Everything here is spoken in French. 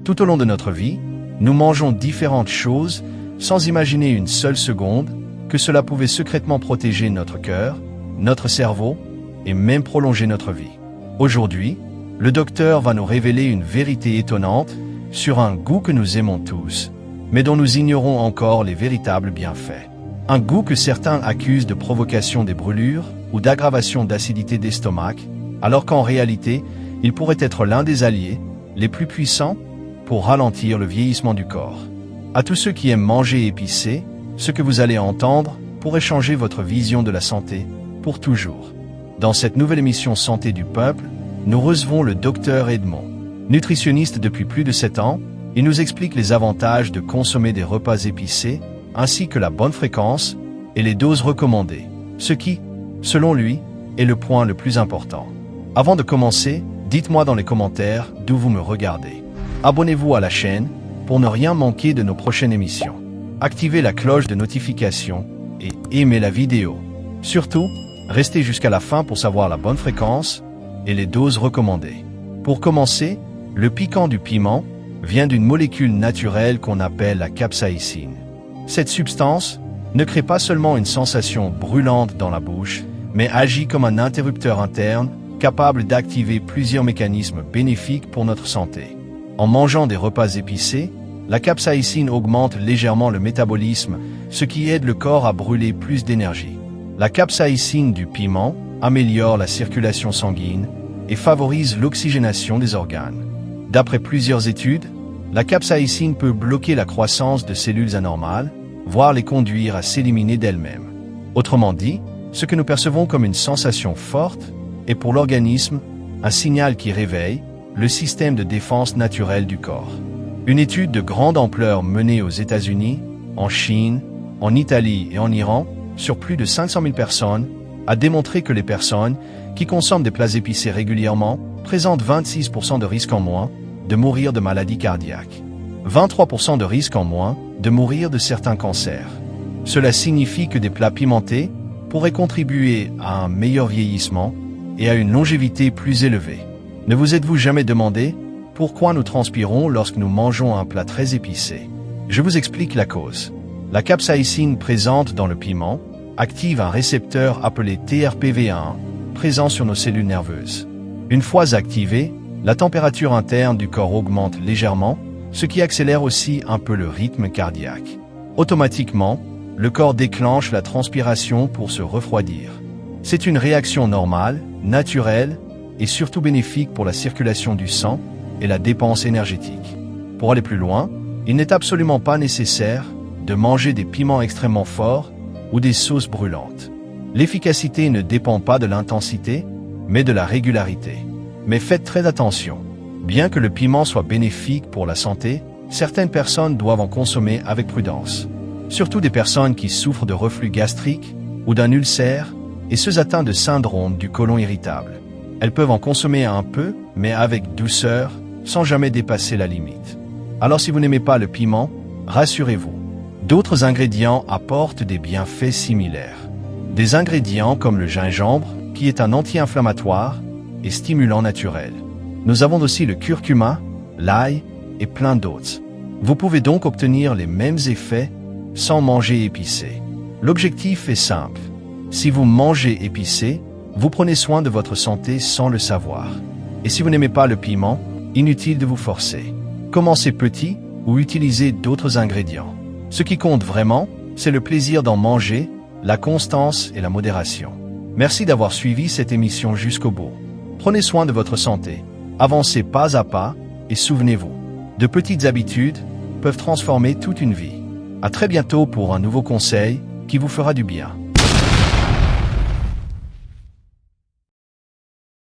Tout au long de notre vie, nous mangeons différentes choses sans imaginer une seule seconde que cela pouvait secrètement protéger notre cœur, notre cerveau et même prolonger notre vie. Aujourd'hui, le docteur va nous révéler une vérité étonnante sur un goût que nous aimons tous, mais dont nous ignorons encore les véritables bienfaits. Un goût que certains accusent de provocation des brûlures ou d'aggravation d'acidité d'estomac, alors qu'en réalité, il pourrait être l'un des alliés les plus puissants pour ralentir le vieillissement du corps. À tous ceux qui aiment manger épicé, ce que vous allez entendre pourrait changer votre vision de la santé pour toujours. Dans cette nouvelle émission Santé du Peuple, nous recevons le docteur Edmond. Nutritionniste depuis plus de 7 ans, il nous explique les avantages de consommer des repas épicés, ainsi que la bonne fréquence et les doses recommandées, ce qui, selon lui, est le point le plus important. Avant de commencer, dites-moi dans les commentaires d'où vous me regardez. Abonnez-vous à la chaîne pour ne rien manquer de nos prochaines émissions. Activez la cloche de notification et aimez la vidéo. Surtout, restez jusqu'à la fin pour savoir la bonne fréquence et les doses recommandées. Pour commencer, le piquant du piment vient d'une molécule naturelle qu'on appelle la capsaïcine. Cette substance ne crée pas seulement une sensation brûlante dans la bouche, mais agit comme un interrupteur interne capable d'activer plusieurs mécanismes bénéfiques pour notre santé. En mangeant des repas épicés, la capsaïcine augmente légèrement le métabolisme, ce qui aide le corps à brûler plus d'énergie. La capsaïcine du piment améliore la circulation sanguine et favorise l'oxygénation des organes. D'après plusieurs études, la capsaïcine peut bloquer la croissance de cellules anormales, voire les conduire à s'éliminer d'elles-mêmes. Autrement dit, ce que nous percevons comme une sensation forte est pour l'organisme un signal qui réveille le système de défense naturel du corps. Une étude de grande ampleur menée aux États-Unis, en Chine, en Italie et en Iran, sur plus de 500 000 personnes, a démontré que les personnes qui consomment des plats épicés régulièrement présentent 26% de risque en moins de mourir de maladies cardiaques, 23% de risque en moins de mourir de certains cancers. Cela signifie que des plats pimentés pourraient contribuer à un meilleur vieillissement et à une longévité plus élevée. Ne vous êtes-vous jamais demandé pourquoi nous transpirons lorsque nous mangeons un plat très épicé? Je vous explique la cause. La capsaïcine présente dans le piment active un récepteur appelé TRPV1 présent sur nos cellules nerveuses. Une fois activé, la température interne du corps augmente légèrement, ce qui accélère aussi un peu le rythme cardiaque. Automatiquement, le corps déclenche la transpiration pour se refroidir. C'est une réaction normale, naturelle et surtout bénéfique pour la circulation du sang et la dépense énergétique. Pour aller plus loin, il n'est absolument pas nécessaire de manger des piments extrêmement forts ou des sauces brûlantes. L'efficacité ne dépend pas de l'intensité, mais de la régularité. Mais faites très attention. Bien que le piment soit bénéfique pour la santé, certaines personnes doivent en consommer avec prudence. Surtout des personnes qui souffrent de reflux gastrique ou d'un ulcère et ceux atteints de syndrome du côlon irritable. Elles peuvent en consommer un peu, mais avec douceur, sans jamais dépasser la limite. Alors si vous n'aimez pas le piment, rassurez-vous. D'autres ingrédients apportent des bienfaits similaires. Des ingrédients comme le gingembre, qui est un anti-inflammatoire et stimulant naturel. Nous avons aussi le curcuma, l'ail et plein d'autres. Vous pouvez donc obtenir les mêmes effets sans manger épicé. L'objectif est simple. Si vous mangez épicé, vous prenez soin de votre santé sans le savoir. Et si vous n'aimez pas le piment, inutile de vous forcer. Commencez petit ou utilisez d'autres ingrédients. Ce qui compte vraiment, c'est le plaisir d'en manger, la constance et la modération. Merci d'avoir suivi cette émission jusqu'au bout. Prenez soin de votre santé, avancez pas à pas et souvenez-vous, de petites habitudes peuvent transformer toute une vie. À très bientôt pour un nouveau conseil qui vous fera du bien.